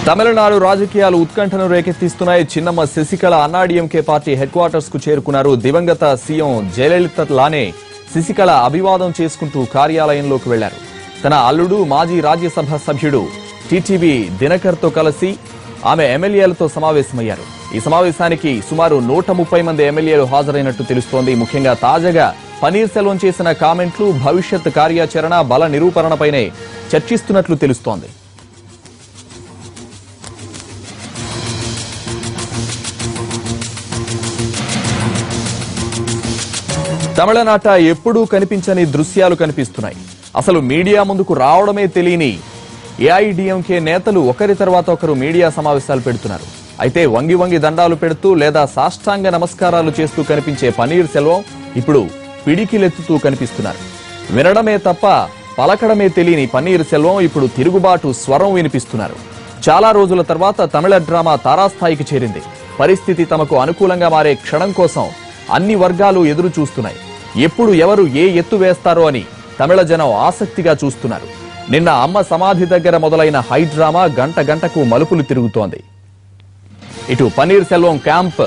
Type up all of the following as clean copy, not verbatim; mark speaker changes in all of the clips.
Speaker 1: తమిళనాడు రాజకీయాలు ఉత్కంఠను రేకెత్తిస్తున్నాయి. Chinnamma Sasikala AIADMK party headquarters కు చేరుకున్నారు. దివంగత సీఎం జయలలిత లానే శశికళ అభివాదం చేసుకుంటూ కార్యాలయంలోకి వెళ్లారు. తన అల్లుడు మాజీ రాజ్యసభ సభ్యుడు టీటీవీ దినకర్ తో కలిసి ఆమె ఎమ్మెల్యేలతో సమావేశమయ్యారు. ఈ సమావేశానికి సుమారు 130 మంది ఎమ్మెల్యేలు హాజరైనట్టు తెలుస్తోంది. ముఖ్యంగా తాజాగా పన్నీర్ సెల్వం చేసిన కామెంట్లు, భవిష్యత్ కార్యాచరణ, బల నిరూపణపైనే చర్చిస్తున్నట్లు తెలుస్తోంది. తమిళనాట ఎప్పుడూ కనిపించని దృశ్యాలు కనిపిస్తున్నాయి. అసలు మీడియా ముందుకు రావడమే తెలియని ఏఐడిఎంకే నేతలు ఒకరి తర్వాత ఒకరు మీడియా సమావేశాలు పెడుతున్నారు. అయితే వంగి వంగి దండాలు పెడుతూ లేదా సాష్టాంగ నమస్కారాలు చేస్తూ కనిపించే పన్నీర్ సెల్వం ఇప్పుడు పిడికిలెత్తుతూ కనిపిస్తున్నారు. వినడమే తప్ప పలకడమే తెలియని పన్నీర్ సెల్వం ఇప్పుడు తిరుగుబాటు స్వరం వినిపిస్తున్నారు. చాలా రోజుల తర్వాత తమిళ డ్రామా తారాస్థాయికి చేరింది. పరిస్థితి తమకు అనుకూలంగా మారే క్షణం కోసం అన్ని వర్గాలు ఎదురు చూస్తున్నాయి. ఎప్పుడు ఎవరు ఏ ఎత్తు వేస్తారో అని తమిళ జనం ఆసక్తిగా చూస్తున్నారు. నిన్న అమ్మ సమాధి దగ్గర మొదలైన హై డ్రామా గంట గంటకు మలుపులు తిరుగుతోంది. ఇటు పన్నీర్ సెల్వం క్యాంప్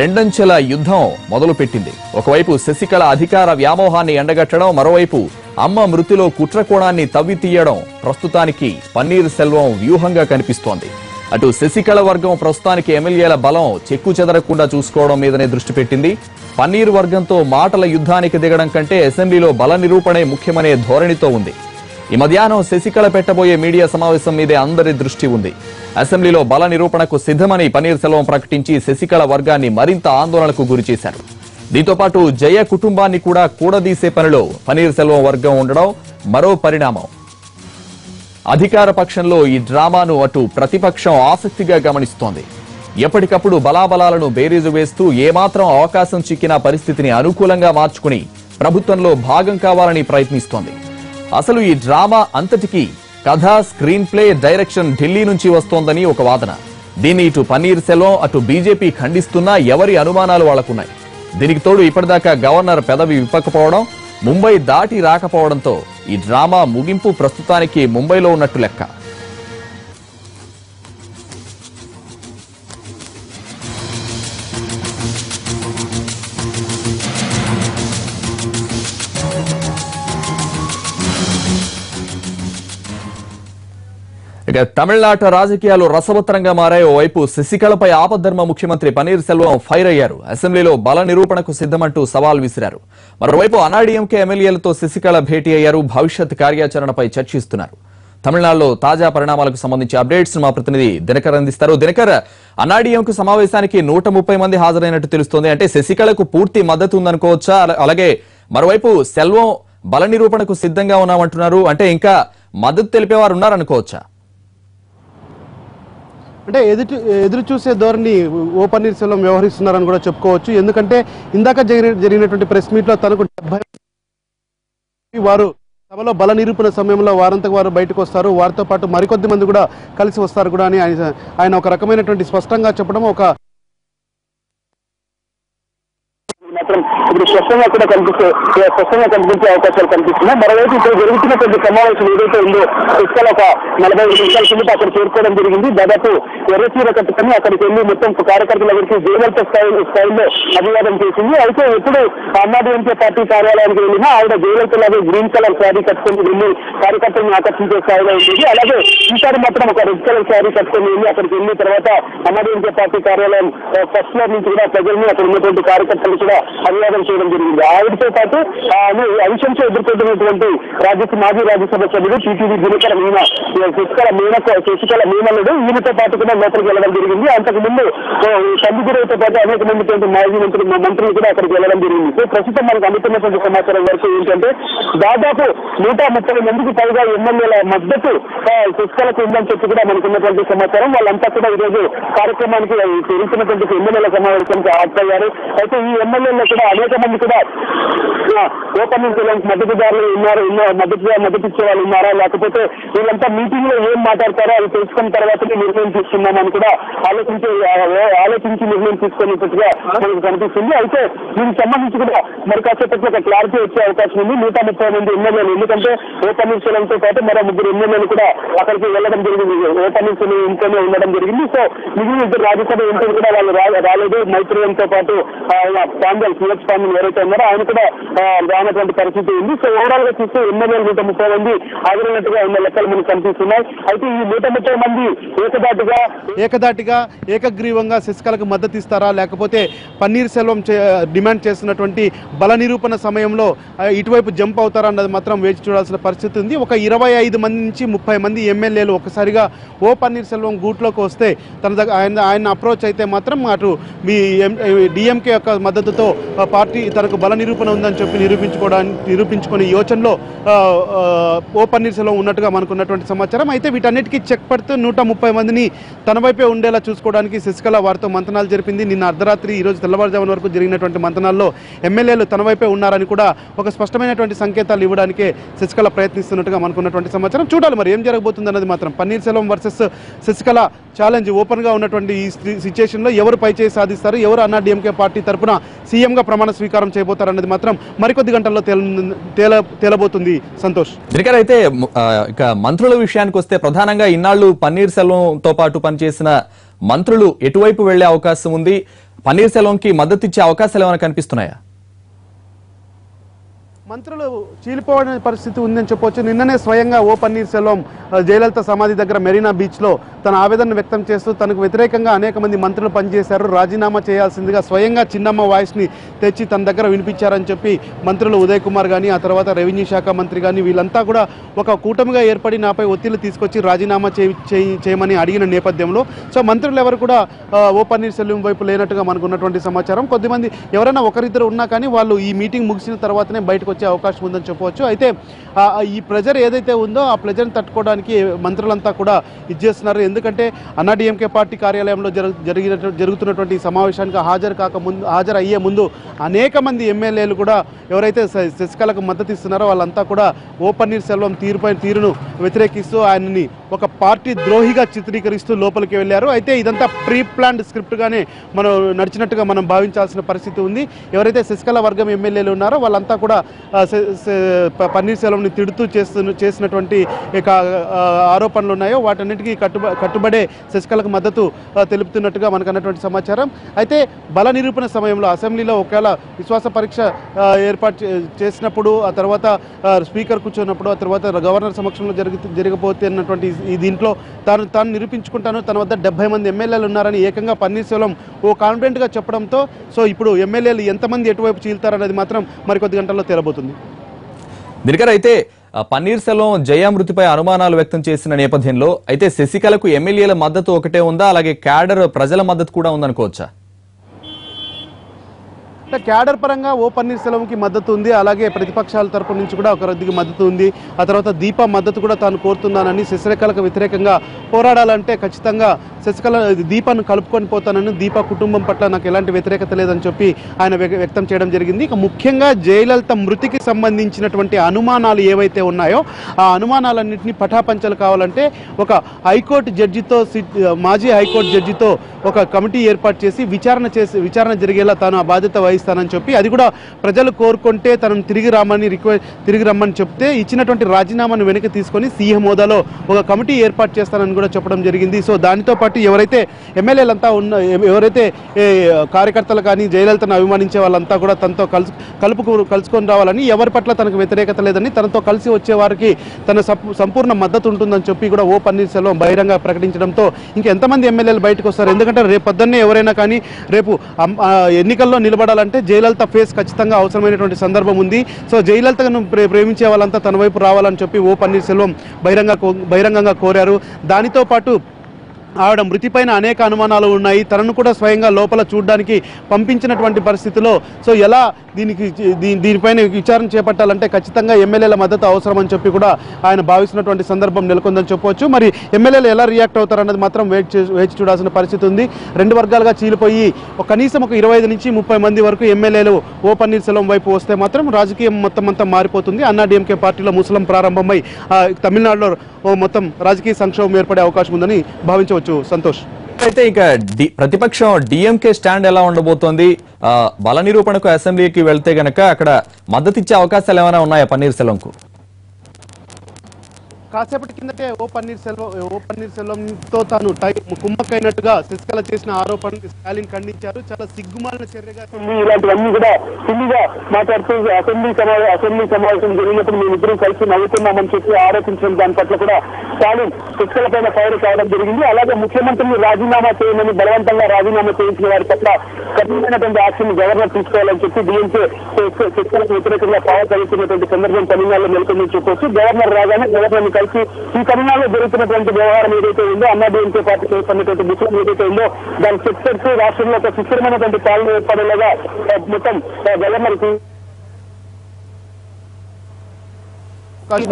Speaker 1: రెండంచెల యుద్ధం మొదలుపెట్టింది. ఒకవైపు శశికళ అధికార వ్యామోహాన్ని ఎండగట్టడం, మరోవైపు అమ్మ మృతిలో కుట్రకోణాన్ని తవ్వి తీయడం ప్రస్తుతానికి పన్నీర్ సెల్వం వ్యూహంగా కనిపిస్తోంది. అటు శశికళ వర్గం ప్రస్తుతానికి ఎమ్మెల్యేల బలం చెక్కు చెదరకుండా చూసుకోవడం మీదనే దృష్టి పెట్టింది. పన్నీర్ వర్గంతో మాటల యుద్ధానికి దిగడం కంటే అసెంబ్లీలో బల నిరూపణే ముఖ్యమనే ధోరణితో ఉంది. ఈ మధ్యాహ్నం శశికళ పెట్టబోయే మీడియా సమావేశం మీదే అందరి దృష్టి ఉంది. అసెంబ్లీలో బల నిరూపణకు సిద్ధమని పన్నీర్ సెల్వం ప్రకటించి శశికళ వర్గాన్ని మరింత ఆందోళనకు గురిచేశారు. దీంతో పాటు జయ కుటుంబాన్ని కూడా కూడదీసే పనిలో పన్నీర్ సెల్వం వర్గం ఉండడం మరో పరిణామం. అధికార పక్షంలో ఈ డ్రామాను అటు ప్రతిపక్షం ఆసక్తిగా గమనిస్తోంది. ఎప్పటికప్పుడు బలాబలాలను బేరీజు వేస్తూ ఏమాత్రం అవకాశం చిక్కిన పరిస్థితిని అనుకూలంగా మార్చుకుని ప్రభుత్వంలో భాగం కావాలని ప్రయత్నిస్తోంది. అసలు ఈ డ్రామా అంతటికీ కథ, స్క్రీన్ ప్లే, డైరెక్షన్ ఢిల్లీ నుంచి వస్తోందని ఒక వాదన. దీన్ని ఇటు పన్నీర్ సెల్వం అటు బీజేపీ ఖండిస్తున్నా ఎవరి అనుమానాలు వాళ్లకున్నాయి. దీనికి తోడు ఇప్పటిదాకా గవర్నర్ పెదవి విప్పకపోవడం, ముంబై దాటి రాకపోవడంతో ఈ డ్రామా ముగింపు ప్రస్తుతానికి ముంబైలో ఉన్నట్టు లెక్క. ఇక తమిళనాట రాజకీయాలు రసవత్తరంగా మారాయి. ఓవైపు శశికళపై ఆపద్ధర్మ ముఖ్యమంత్రి పన్నీర్ సెల్వం ఫైర్ అయ్యారు. అసెంబ్లీలో బల నిరూపణకు సిద్ధమంటూ సవాల్ విసిరారు. మరోవైపు అన్నాడీఎంకే ఎమ్మెల్యేలతో శశికళ భేటీ అయ్యారు. భవిష్యత్ కార్యాచరణపై చర్చిస్తున్నారు. తమిళనాడులో తాజా పరిణామాలకు సంబంధించి అప్డేట్స్ మా ప్రతినిధి దినకర్ అందిస్తారు. దినకర్, అన్నాడీఎంకే సమావేశానికి 130 మంది హాజరైనట్టు తెలుస్తోంది. అంటే శశికళకు పూర్తి మద్దతు ఉందనుకోవచ్చా? అలాగే మరోవైపు సెల్వం బల నిరూపణకు సిద్ధంగా ఉన్నామంటున్నారు. అంటే ఇంకా మద్దతు తెలిపేవారు ఉన్నారనుకోవచ్చా?
Speaker 2: అంటే ఎదురు చూసే ధోరణి ఓ పన్నీర్ సెల్వం వ్యవహరిస్తున్నారని కూడా చెప్పుకోవచ్చు. ఎందుకంటే ఇందాక జరిగినటువంటి ప్రెస్ మీట్ లో తనకు 70 వారు సభలో బల నిరూపణ సమయంలో వారంతకు వారు బయటకు వస్తారు, వారితో పాటు మరికొద్ది మంది కూడా కలిసి వస్తారు కూడా అని ఆయన ఒక రకమైనటువంటి స్పష్టంగా చెప్పడం ఒక
Speaker 3: మాత్రం ఇప్పుడు స్పష్టంగా కనిపించే అవకాశాలు కనిపిస్తున్నాయి. మరోవైపు ఇక్కడ జరుగుతున్నటువంటి సమావేశం ఏదైతే ఉందో శశికళ ఒక 45 నిమిషాల కింద అక్కడ చేరుకోవడం జరిగింది. దాదాపు ఎర్రచీర కట్టుకుని అక్కడికి వెళ్లి మొత్తం కార్యకర్తల దగ్గరికి జయలలిత స్థాయిలో అభివాదం చేసింది. అయితే ఎప్పుడు అన్నాడీఎంకే పార్టీ కార్యాలయానికి వెళ్ళినా ఆవిడ జయలలిత లాగే గ్రీన్ కలర్ శారీ కట్టుకుని వెళ్ళి కార్యకర్తలను ఆకర్షించే స్థాయిలో ఉంటుంది. అలాగే ఈసారి మాత్రం ఒక రెడ్ కలర్ శారీ కట్టుకుని వెళ్ళి అక్కడికి వెళ్ళిన తర్వాత అన్నాడీఎంకే పార్టీ కార్యాలయం ఫస్ట్ ఫ్లోర్ నుంచి కూడా ప్రజల్ని అక్కడ ఉన్నటువంటి కార్యకర్తలు కూడా అభివాదం చేయడం జరిగింది. ఆవిడతో పాటు అవిశంస ఎదుర్కొంటున్నటువంటి మాజీ రాజ్యసభ సభ్యుడు టీటీవీ దినకర్ మీనా శశికళ మీనల్లుడు ఈయనతో పాటు కూడా లోపలికి వెళ్ళడం జరిగింది. అంతకు ముందు కందుకూరుతో పాటు అనేక మంది మాజీ మంత్రులు కూడా అక్కడికి వెళ్ళడం జరిగింది. సో ప్రస్తుతం మనకు అందుతున్నటువంటి సమాచారం వరకు ఏంటంటే దాదాపు 130 మందికి పైగా ఎమ్మెల్యేల మద్దతు శశికళకు ఉందని చెప్పి కూడా మనకున్నటువంటి సమాచారం. వాళ్ళంతా కూడా ఈరోజు కార్యక్రమానికి జరుగుతున్నటువంటి ఎమ్మెల్యేల సమావేశానికి హాజరయ్యారు. అయితే ఈ ఎమ్మెల్యేల కూడా అనేక మంది కూడా ఓ పన్నీర్సెల్వంకి మద్దతుదారులు మద్దతిచ్చే వాళ్ళు ఉన్నారా, లేకపోతే వీళ్ళంతా మీటింగ్ లో ఏం మాట్లాడతారో అది తెలుసుకున్న తర్వాతనే నిర్ణయం తీసుకున్నామని కూడా ఆలోచించి నిర్ణయం తీసుకునేట్టుగా మనకు కనిపిస్తుంది. అయితే దీనికి సంబంధించి కూడా మరి కాసేపట్లో ఒక క్లారిటీ వచ్చే అవకాశం ఉంది. 130 మంది ఎమ్మెల్యేలు, ఎందుకంటే ఓ పన్నీర్సెల్వంతో పాటు మరో 3 ఎమ్మెల్యేలు కూడా అక్కడికి వెళ్ళడం జరిగింది. ఓ పన్నీర్సెల్వం ఇంట్లోనే ఉండడం జరిగింది. సో మిగిలిన 2 రాజ్యసభ ఎంపీలు కూడా వాళ్ళు రాలేదు. మైత్రితో పాటు పాండల్ సిహెచ్ పాండల్ ఎవరైతే ఉన్నారో ఆయన కూడా రానటువంటి పరిస్థితి ఉంది. సో ఓవరాల్ గా చూస్తే ఎమ్మెల్యేలు 130 మంది హాజరైనట్టుగా ఉన్న లెక్కలు మనకు కనిపిస్తున్నాయి. అయితే ఈ 130 మంది
Speaker 2: ఏకదాటిగా ఏకగ్రీవంగా శశికళకు మద్దతు ఇస్తారా, లేకపోతే పన్నీర్సెల్వం డిమాండ్ చేస్తున్నటువంటి బల నిరూపణ సమయంలో ఇటువైపు జంప్ అవుతారా అన్నది మాత్రం వేచి చూడాల్సిన పరిస్థితి ఉంది. ఒక 25 మంది నుంచి 30 మంది ఎమ్మెల్యేలు ఒకసారిగా ఓ పన్నీర్సెల్వం గూట్లోకి వస్తే తన దగ్గర ఆయన అప్రోచ్ అయితే మాత్రం అటు మీ డిఎంకే యొక్క మద్దతుతో పార్టీ తనకు బల నిరూపణ ఉందని చెప్పి నిరూపించుకునే యోచనలో ఓ పన్నీర్సెల్వం ఉన్నట్టుగా మనకున్నటువంటి సమాచారం. అయితే వీటన్నిటికీ చెక్ పడుతూ 130 మందిని తన వైపే ఉండేలా చూసుకోవడానికి శశికళ వారితో మంతనాలు జరిపింది. నిన్న అర్ధరాత్రి ఈరోజు తెల్లవారుజామున వరకు జరిగినటువంటి మంతనాల్లో ఎమ్మెల్యేలు తన వైపే ఉన్నారని కూడా ఒక స్పష్టమైనటువంటి సంకేతాలు ఇవ్వడానికే శశికళ ప్రయత్నిస్తున్నట్టుగా మనకున్నటువంటి సమాచారం. చూడాలి మరి ఏం జరగబోతుంది అన్నది మాత్రం. Panneerselvam versus Sasikala challenge open గా ఉన్నటువంటి ఈ సిచ్యుయేషన్ లో ఎవరు పైచేయి సాధిస్తారు, ఎవరు అన్నా డిఎంకే పార్టీ తరపున సీఎం గా ప్రమాణ స్వీకారం చేయబోతారన్నది మాత్రం మరికొద్ది గంటల్లో తేలబోతుంది. సంతోష్
Speaker 1: అయితే ఇక మంత్రుల విషయానికి వస్తే ప్రధానంగా ఇన్నాళ్లు పన్నీర్సెల్వంతో పాటు పనిచేసిన మంత్రులు ఎటువైపు వెళ్లే అవకాశం ఉంది? పన్నీర్సెల్వంకి మద్దతు ఇచ్చే అవకాశాలు ఏమైనా కనిపిస్తున్నాయా?
Speaker 2: మంత్రులు చీలిపోవడం పరిస్థితి ఉందని చెప్పొచ్చు. నిన్ననే స్వయంగా ఓ పన్నీర్సెల్వం జయలలిత సమాధి దగ్గర మెరీనా బీచ్లో తన ఆవేదన వ్యక్తం చేస్తూ తనకు వ్యతిరేకంగా అనేక మంది మంత్రులు పనిచేశారు, రాజీనామా చేయాల్సిందిగా స్వయంగా చిన్నమ్మ వాయిస్ని తెచ్చి తన దగ్గర వినిపించారని చెప్పి మంత్రులు ఉదయ్ కుమార్ కానీ ఆ తర్వాత రెవెన్యూ శాఖ మంత్రి కానీ వీళ్ళంతా కూడా ఒక కూటమిగా ఏర్పడి నాపై ఒత్తిళ్లు తీసుకొచ్చి రాజీనామా చేయమని అడిగిన నేపథ్యంలో సో మంత్రులు ఎవరు కూడా ఓ పన్నీర్సెల్వం వైపు లేనట్టుగా మనకున్నటువంటి సమాచారం. కొద్దిమంది ఎవరైనా ఒకరిద్దరు ఉన్నా కానీ వాళ్ళు ఈ మీటింగ్ ముగిసిన తర్వాతనే బయటకు వచ్చే అవకాశం ఉందని చెప్పవచ్చు. అయితే ఈ ప్రెజర్ ఏదైతే ఉందో ఆ ప్రెజర్ని తట్టుకోవడానికి మంత్రులంతా కూడా ఇచ్చేస్తున్నారు. ఎందుకంటే అన్నాడీఎంకే పార్టీ కార్యాలయంలో జరుగుతున్నటువంటి సమావేశానికి హాజరయ్యే ముందు అనేక మంది ఎమ్మెల్యేలు కూడా ఎవరైతే శశికళకు మద్దతు ఇస్తున్నారో వాళ్ళంతా కూడా ఓ పన్నీర్సెల్వం తీరును వ్యతిరేకిస్తూ ఆయనని ఒక పార్టీ ద్రోహిగా చిత్రీకరిస్తూ లోపలికి వెళ్ళారు. అయితే ఇదంతా ప్రీ ప్లాన్డ్ స్క్రిప్ట్ గానే మనం నడిచినట్టుగా మనం భావించాల్సిన పరిస్థితి ఉంది. ఎవరైతే శశికళ వర్గం ఎమ్మెల్యేలు ఉన్నారో వాళ్ళంతా కూడా పన్నీర్సెల్వంని తిడుతూ చేసినటువంటి ఆరోపణలు ఉన్నాయో వాటన్నిటికీ కట్టుబడే శశికళకు మద్దతు తెలుపుతున్నట్టుగా మనకు అన్నటువంటి సమాచారం. అయితే బల నిరూపణ సమయంలో అసెంబ్లీలో ఒకవేళ విశ్వాస పరీక్ష ఏర్పాటు చేసినప్పుడు ఆ తర్వాత స్పీకర్ కూర్చున్నప్పుడు ఆ తర్వాత గవర్నర్ సమక్షంలో జరగబోతే అన్నటువంటి ఈ దీంట్లో తాను నిరూపించుకుంటాను, తన వద్ద 70 మంది ఎమ్మెల్యేలు ఉన్నారని ఏకంగా పన్నీర్సెల్వం ఓ కాన్ఫిడెంట్గా చెప్పడంతో సో ఇప్పుడు ఎమ్మెల్యేలు ఎంతమంది ఎటువైపు చీల్తారనేది మాత్రం మరికొద్ది గంటల్లో తేలబోతుంది.
Speaker 1: దినకర్ అయితే పన్నీర్సెల్వం జయ మృతిపై అనుమానాలు వ్యక్తం చేసిన నేపథ్యంలో అయితే శశికళకు ఎమ్మెల్యేల మద్దతు ఒకటే ఉందా, అలాగే క్యాడర్ ప్రజల మద్దతు కూడా ఉందనుకోవచ్చా?
Speaker 2: అంటే క్యాడర్ పరంగా ఓ పన్నీర్సెల్వంకి మద్దతు ఉంది, అలాగే ప్రతిపక్షాల తరపు నుంచి కూడా ఒక రద్దీకి మద్దతు ఉంది. ఆ తర్వాత దీప మద్దతు కూడా తాను కోరుతున్నానని, శశికళకు వ్యతిరేకంగా పోరాడాలంటే ఖచ్చితంగా శశికళ దీపాను కలుపుకొని పోతానని, దీప కుటుంబం పట్ల నాకు ఎలాంటి వ్యతిరేకత లేదని చెప్పి ఆయన వ్యక్తం చేయడం జరిగింది. ఇక ముఖ్యంగా జయలలిత మృతికి సంబంధించినటువంటి అనుమానాలు ఏవైతే ఉన్నాయో ఆ అనుమానాలన్నింటినీ పటాపంచలు కావాలంటే ఒక హైకోర్టు జడ్జితో మాజీ హైకోర్టు జడ్జితో ఒక కమిటీ ఏర్పాటు చేసి విచారణ జరిగేలా తాను ఆ బాధ్యత వహిస్తానని చెప్పి, అది కూడా ప్రజలు కోరుకుంటే తనను తిరిగి రమ్మని చెప్తే ఇచ్చినటువంటి రాజీనామాను వెనక్కి తీసుకొని సీఎం హోదాలో ఒక కమిటీ ఏర్పాటు చేస్తానని కూడా చెప్పడం జరిగింది. సో దానితో పాటు ఎవరైతే ఎమ్మెల్యేలంతా ఎవరైతే కార్యకర్తలు కానీ జయలలితను అభిమానించే వాళ్ళంతా కూడా తనతో కలుసుకొని రావాలని, ఎవరి పట్ల తనకు వ్యతిరేకత లేదని, తనతో కలిసి వచ్చే వారికి తన సంపూర్ణ మద్దతు ఉంటుందని చెప్పి కూడా ఓ పన్నీర్సెల్వం బహిరంగ ప్రకటించడంతో ఇంకెంతమంది ఎమ్మెల్యేలు బయటకు వస్తారు? ఎందుకంటే రేపు పొద్దున్నే ఎవరైనా కానీ రేపు ఎన్నికల్లో నిలబడాలంటే జయలలిత ఫేస్ ఖచ్చితంగా అవసరమైనటువంటి సందర్భం ఉంది. సో జయలలితను ప్రేమించే వాళ్ళంతా తన వైపు రావాలని చెప్పి ఓ పన్నీర్సెల్వం బహిరంగంగా కోరారు. దానితో పాటు ఆవిడ మృతిపైన అనేక అనుమానాలు ఉన్నాయి. తనను కూడా స్వయంగా లోపల చూడడానికి పంపించినటువంటి పరిస్థితిలో సో ఎలా దీనిపైన విచారణ చేపట్టాలంటే ఖచ్చితంగా ఎమ్మెల్యేల మద్దతు అవసరం అని చెప్పి కూడా ఆయన భావిస్తున్నటువంటి సందర్భం నెలకొందని చెప్పవచ్చు. మరి ఎమ్మెల్యేలు ఎలా రియాక్ట్ అవుతారన్నది మాత్రం వేచి చూడాల్సిన పరిస్థితి ఉంది. రెండు వర్గాలుగా చీలిపోయి కనీసం ఒక 25 నుంచి 30 మంది వరకు ఎమ్మెల్యేలు ఓ పన్నీర్సెల్వం వైపు వస్తే మాత్రం రాజకీయం మొత్తం అంతా మారిపోతుంది. అన్నాడీఎంకే పార్టీలో ముసలం ప్రారంభమై తమిళనాడులో మొత్తం రాజకీయ సంక్షోభం ఏర్పడే అవకాశం ఉందని భావించవచ్చు. సంతోష్,
Speaker 1: అయితే ఇక ప్రతిపక్షం డిఎంకే స్టాండ్ ఎలా ఉండబోతోంది? బల నిరూపణకు అసెంబ్లీకి వెళ్తే గనక అక్కడ మద్దతు ఇచ్చే అవకాశాలు ఏమైనా ఉన్నాయా పన్నీర్సెల్వంకు?
Speaker 2: కాసేపటి కిందటే ఓ పన్నీర్సెల్వంతో తాను కుమ్మక్కైనట్టుగా శశికళ చేసిన ఆరోపణకు స్టాలిన్ ఖండించారు. చాలా సిగ్గుమాలిన చర్యగా
Speaker 3: ఇలాంటివన్నీ కూడా ఫుల్గా మాట్లాడుతూ అసెంబ్లీ సమావేశం జరిగినప్పుడు మేమిద్దరం కలిసి నవ్వుతున్నామని చెప్పి ఆరోపించిన దాని పట్ల కూడా స్టాలిన్ శశికళ పైన ఫైర్ కావడం జరిగింది. అలాగే ముఖ్యమంత్రిని రాజీనామా చేయమని బలవంతంగా రాజీనామా చేయించిన వారి పట్ల కఠినమైనటువంటి యాక్షన్ గవర్నర్ తీసుకోవాలని చెప్పి డిఎంకే శశికళకు వ్యతిరేకంగా పావు కలుగుతున్నటువంటి సందర్భం తమిళనాడులో నెలకొందని చెప్పొచ్చు. గవర్నర్ రాగానే గవర్నర్ని కలిసి ఈ తమిళనాడులో జరుగుతున్నటువంటి వ్యవహారం ఏదైతే ఉందో అన్నాడీఎంకే పార్టీ చేస్తున్నటువంటి విషయం ఏదైతే ఉందో దాన్ని చర్చ రాష్ట్రంలో ఒక సుస్థిరమైనటువంటి పాలన ఏర్పడేలాగా మొత్తం గవర్నర్కి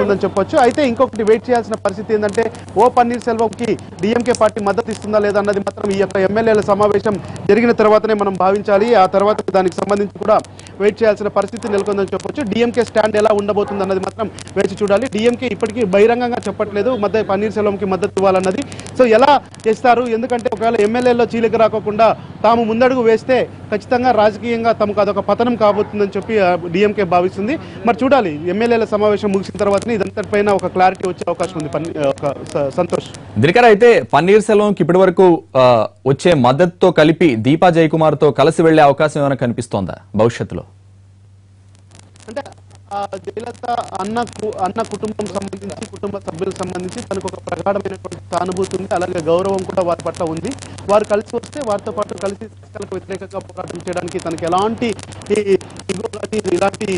Speaker 2: ఉందని చెప్పొచ్చు. అయితే ఇంకొకటి వెయిట్ చేయాల్సిన పరిస్థితి ఏంటంటే ఓ పన్నీర్సెల్వంకి డిఎంకే పార్టీ మద్దతు ఇస్తుందా లేదా అన్నది మాత్రం ఈ యొక్క ఎమ్మెల్యేల సమావేశం జరిగిన తర్వాతనే మనం భావించాలి. ఆ తర్వాత దానికి సంబంధించి కూడా వెయిట్ చేయాల్సిన పరిస్థితి నెలకొందని చెప్పొచ్చు. డిఎంకే స్టాండ్ ఎలా ఉండబోతుంది అన్నది మాత్రం వేచి చూడాలి. డిఎంకే ఇప్పటికీ బహిరంగంగా చెప్పట్లేదు పన్నీర్సెల్వంకి మద్దతు ఇవ్వాలన్నది. సో ఎలా చేస్తారు? ఎందుకంటే ఒకవేళ ఎమ్మెల్యేలో చీలిక రాకోకుండా తాము ముందడుగు వేస్తే ఖచ్చితంగా రాజకీయంగా తమకు అదొక పతనం కాబోతుందని చెప్పి డిఎంకే భావిస్తుంది. మరి చూడాలి, ఎమ్మెల్యేల సమావేశం ముగిసిన తర్వాతనే ఇదంతటిపైన ఒక క్లారిటీ వచ్చే అవకాశం ఉంది. సంతోష్,
Speaker 1: దినకర్, అయితే పన్నీర్సెల్వంకి ఇప్పటి వరకు వచ్చే మద్దతుతో కలిపి దీపా జయకుమార్ తో కలిసి వెళ్లే అవకాశం ఏమైనా కనిపిస్తోందా భవిష్యత్తులో?
Speaker 2: అంటే జయలలిత అన్న కుటుంబం సంబంధించి కుటుంబ సభ్యులకు సంబంధించి తనకు ఒక ప్రగాఢమైనటువంటి సానుభూతి ఉంది. అలాగే గౌరవం కూడా వారి పట్ల ఉంది. వారు కలిసి వస్తే వారితో పాటు కలిసి శశికళకు వ్యతిరేకంగా పోరాటం చేయడానికి తనకి ఎలాంటి ఇలాంటి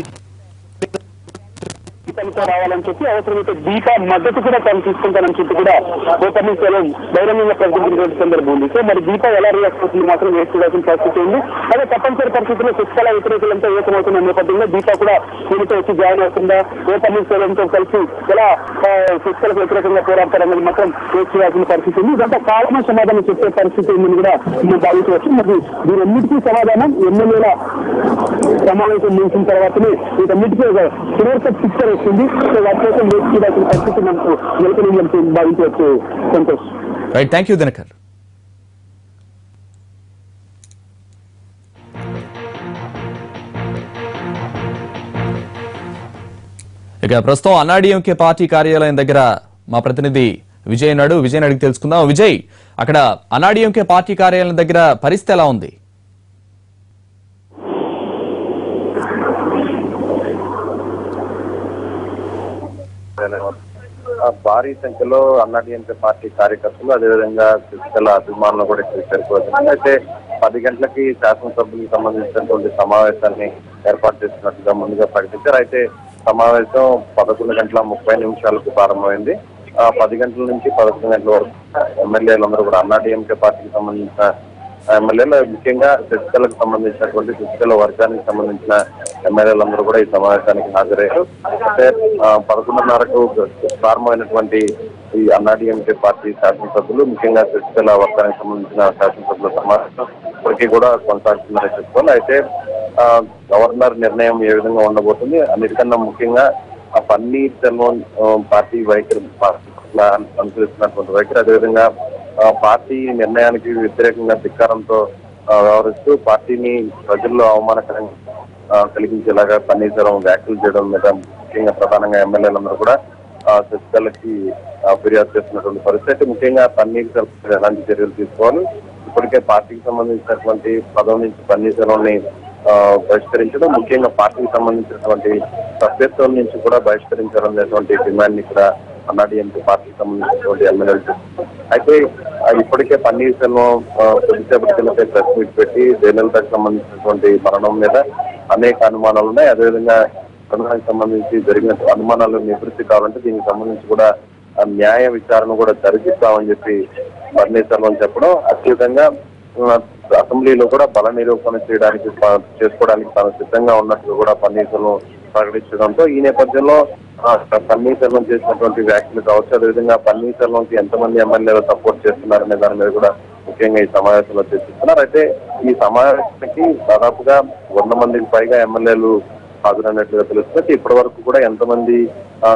Speaker 3: రావాలని చెప్పి అవసరమైతే దీపా మద్దతు కూడా తను తీసుకుంటానని చెప్పి కూడా ఓ పన్నీర్సెల్వం బహిరంగంగా ప్రకటించినటువంటి సందర్భం ఉంది. సో మరి దీపా ఎలా రియాక్ట్ అవుతుంది మాత్రం వేసి చూడాల్సిన పరిస్థితి ఉంది. అదే తప్పనిసరి పరిస్థితుల్లో శశికళ వ్యతిరేకులంతా ఏకమవుతున్న నేపథ్యంలో దీపా కూడా దీనితో వచ్చి జాయిన్ అవుతుందా, ఓ పన్నీర్సెల్వంతో కలిసి ఎలా శశికళకు వ్యతిరేకంగా పోరాడతారన్నది మాత్రం వేసి చూడాల్సిన పరిస్థితి ఉంది. ఇదంతా కాలమే సమాధానం చెప్పే పరిస్థితి ఉందని కూడా మేము భావించవచ్చు. మరి దీనన్నిటికీ సమాధానం ఎమ్మెల్యేల సమావేశం ముగిసిన తర్వాతనే వీటన్నిటికీ క్లియర్ కట్ పిక్చర్ వస్తుంది. సో వాటి కోసం వేచి చూడాల్సిన పరిస్థితి మనకు నెలకొని భావించవచ్చు. Santosh,
Speaker 1: right, thank you Dinakar. ఇక ప్రస్తుతం అన్నాడీఎంకే పార్టీ కార్యాలయం దగ్గర మా ప్రతినిధి విజయ్ నాడు. విజయ్ అడిగి తెలుసుకుందాం. విజయ్, అక్కడ అన్నాడీఎంకే పార్టీ కార్యాలయం దగ్గర పరిస్థితి ఎలా ఉంది?
Speaker 4: భారీ సంఖ్యలో అన్నాడీఎంకే పార్టీ కార్యకర్తలు అదేవిధంగా శశికళ అభిమానులు కూడా ఇక్కడ చేరుకోవచ్చు. అయితే 10 గంటలకి శాసనసభ్యులకు సంబంధించినటువంటి సమావేశాన్ని ఏర్పాటు చేసినట్టుగా ముందుగా ప్రకటించారు. అయితే సమావేశం 11:30 ప్రారంభమైంది. 10 గంటల నుంచి 11 గంటల వరకు ఎమ్మెల్యేలందరూ కూడా అన్నాడీఎంకే పార్టీకి సంబంధించిన ఎమ్మెల్యేలు, ముఖ్యంగా శశికళకు సంబంధించినటువంటి శశికళ వర్గానికి సంబంధించిన ఎమ్మెల్యేలందరూ కూడా ఈ సమావేశానికి హాజరయ్యారు. అయితే 11:30కు ప్రారంభమైనటువంటి ఈ అన్నాడీఎంకే పార్టీ శాసనసభ్యులు, ముఖ్యంగా శశికళ వర్గానికి సంబంధించిన శాసనసభ్యుల సమావేశం ఇప్పటికీ కూడా కొనసాగుతుందని చెప్పుకోవాలి. అయితే గవర్నర్ నిర్ణయం ఏ విధంగా ఉండబోతుంది, అన్నిటికన్నా ముఖ్యంగా పన్నీర్సెల్వం పార్టీ వైఖరి అనుసరిస్తున్నటువంటి వైఖరి, అదేవిధంగా పార్టీ నిర్ణయానికి వ్యతిరేకంగా ధిక్కారంతో వ్యవహరిస్తూ పార్టీని ప్రజల్లో అవమానకరంగా కలిగించేలాగా పన్నీర్సెల్వం వ్యాఖ్యలు చేయడం మీద ముఖ్యంగా ప్రధానంగా ఎమ్మెల్యేలందరూ కూడా శశికళకి ఫిర్యాదు చేస్తున్నటువంటి పరిస్థితి. ముఖ్యంగా పన్నీర్సెల్వం ఎలాంటి చర్యలు తీసుకోవాలి, ఇప్పటికే పార్టీకి సంబంధించినటువంటి పదవి నుంచి పన్నీర్సెల్వంని బహిష్కరించడం, ముఖ్యంగా పార్టీకి సంబంధించినటువంటి సభ్యత్వం నుంచి కూడా బహిష్కరించాలనేటువంటి డిమాండ్ ని కూడా అన్నాడీఎంకే పార్టీకి సంబంధించినటువంటి ఎమ్మెల్యేలు చేస్తున్నారు. అయితే ఇప్పటికే పన్నీర్సెల్వం కొద్దిసేపటి కిందటే ప్రెస్ మీట్ పెట్టి జయలలితకు సంబంధించినటువంటి మరణం మీద అనేక అనుమానాలు ఉన్నాయి. అదేవిధంగా ప్రధానికి సంబంధించి జరిగిన అనుమానాలు నివృత్తి కావాలంటే దీనికి సంబంధించి కూడా న్యాయ విచారణ కూడా జరిగిస్తామని చెప్పి పన్నీర్సెల్వం చెప్పడం, అత్యధికంగా అసెంబ్లీలో కూడా బల నిరూపణ చేసుకోవడానికి తాను సిద్ధంగా ఉన్నట్లు కూడా పన్నీర్సెల్వం ప్రకటించడంతో ఈ నేపథ్యంలో పన్నీర్సెల్వం చేసినటువంటి వ్యాఖ్యలు కావచ్చు, అదేవిధంగా పన్నీర్సెల్వంకి ఎంతమంది ఎమ్మెల్యేలు సపోర్ట్ చేస్తున్నారనే దాని మీద కూడా ముఖ్యంగా ఈ సమావేశంలో చర్చిస్తున్నారు. అయితే ఈ సమావేశానికి దాదాపుగా 100 మందికి పైగా ఎమ్మెల్యేలు హాజరైనట్లుగా తెలుస్తుంది. ఇప్పటి వరకు కూడా ఎంతమంది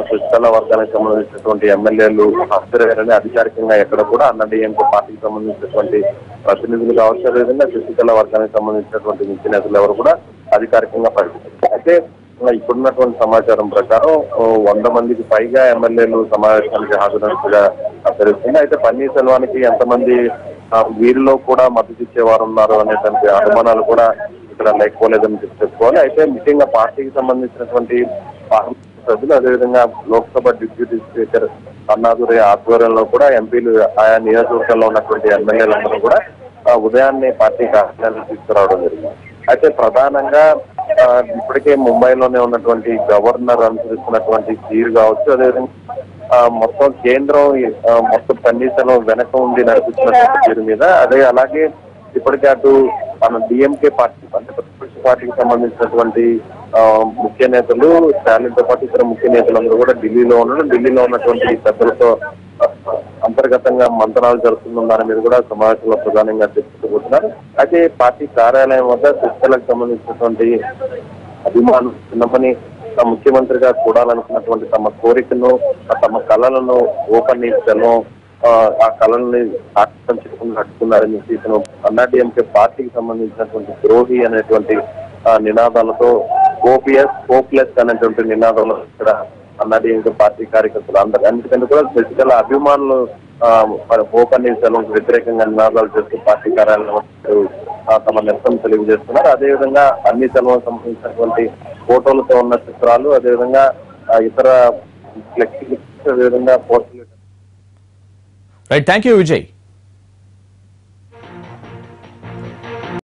Speaker 4: శశికళ వర్గానికి సంబంధించినటువంటి ఎమ్మెల్యేలు హాజరయ్యారని అధికారికంగా ఎక్కడ కూడా అన్నాడీఎంకే పార్టీకి సంబంధించినటువంటి ప్రతినిధులు కావచ్చు, అదేవిధంగా శశికళ వర్గానికి సంబంధించినటువంటి ముఖ్య నేతలు ఎవరు కూడా అధికారికంగా ప్రకటించారు. అయితే ఇప్పుడున్నటువంటి సమాచారం ప్రకారం 100 మందికి పైగా ఎమ్మెల్యేలు సమావేశానికి హాజరైనట్టుగా తెలుస్తుంది. అయితే పన్నీర్సెల్వానికి ఎంతమంది వీరిలో కూడా మద్దతు ఇచ్చేవారు ఉన్నారు అనేటువంటి అనుమానాలు కూడా ఇక్కడ లేకపోలేదని చెప్పుకోవాలి. అయితే ముఖ్యంగా పార్టీకి సంబంధించినటువంటి పార్లమెంట్ సభ్యులు, అదేవిధంగా లోక్సభ డిప్యూటీ స్పీకర్ అన్నాదురై ఆధ్వర్యంలో కూడా ఎంపీలు ఆయా నియోజకవర్గాల్లో ఉన్నటువంటి ఎమ్మెల్యేలందరూ కూడా ఉదయాన్నే పార్టీ కార్యాలయాన్ని తీసుకురావడం జరిగింది. అయితే ప్రధానంగా ఇప్పటికే ముంబైలోనే ఉన్నటువంటి గవర్నర్ అనుసరిస్తున్నటువంటి తీరు కావచ్చు, అదేవిధంగా మొత్తం కేంద్రం మొత్తం పన్నీర్సెల్వం వెనక ఉండి నడిపిస్తున్నటువంటి తీరు మీద, అలాగే ఇప్పటికే అటు మన డిఎంకే పార్టీ అంటే ప్రతిపక్ష పార్టీకి సంబంధించినటువంటి ముఖ్య నేతలు, స్టాలిన్తో పాటు ఇతర ముఖ్య నేతలందరూ కూడా ఢిల్లీలో ఉన్నటువంటి పెద్దలతో అంతర్గతంగా మంతనాలు జరుగుతున్న దాని మీద కూడా సమావేశంలో ప్రధానంగా చర్చించబోతున్నారు. అయితే పార్టీ కార్యాలయం వద్ద శశికళకు సంబంధించినటువంటి అభిమానులు చిన్నమని ముఖ్యమంత్రిగా చూడాలనుకున్నటువంటి తమ కోరికను, తమ కళలను ఓపెన్సెల్వం ఆ కళల్ని సాక్షం చేసుకుని నడుచుకున్నారని చెప్పి అన్నాడీఎంకే పార్టీకి సంబంధించినటువంటి ద్రోహి అనేటువంటి నినాదాలతో ఓపీఎస్ హోప్లెస్ అనేటువంటి నినాదాలు ఇక్కడ అన్నాడీఎంకే పార్టీ కార్యకర్తలు అన్నిటికంటే కూడా శశికళ అభిమానులు ఓపెన్సెల్వం వ్యతిరేకంగా నినాదాలు చేస్తూ పార్టీ కార్యాలయం తమ నిరసన తెలియజేస్తున్నారు. అదేవిధంగా పన్నీర్సెల్వం సంబంధించినటువంటి ఫోటోలతో ఉన్న చిత్రాలు, అదేవిధంగా ఇతర ఫ్లెక్సీ, అదేవిధంగా పోస్టులు.
Speaker 1: Right, thank you Vijay.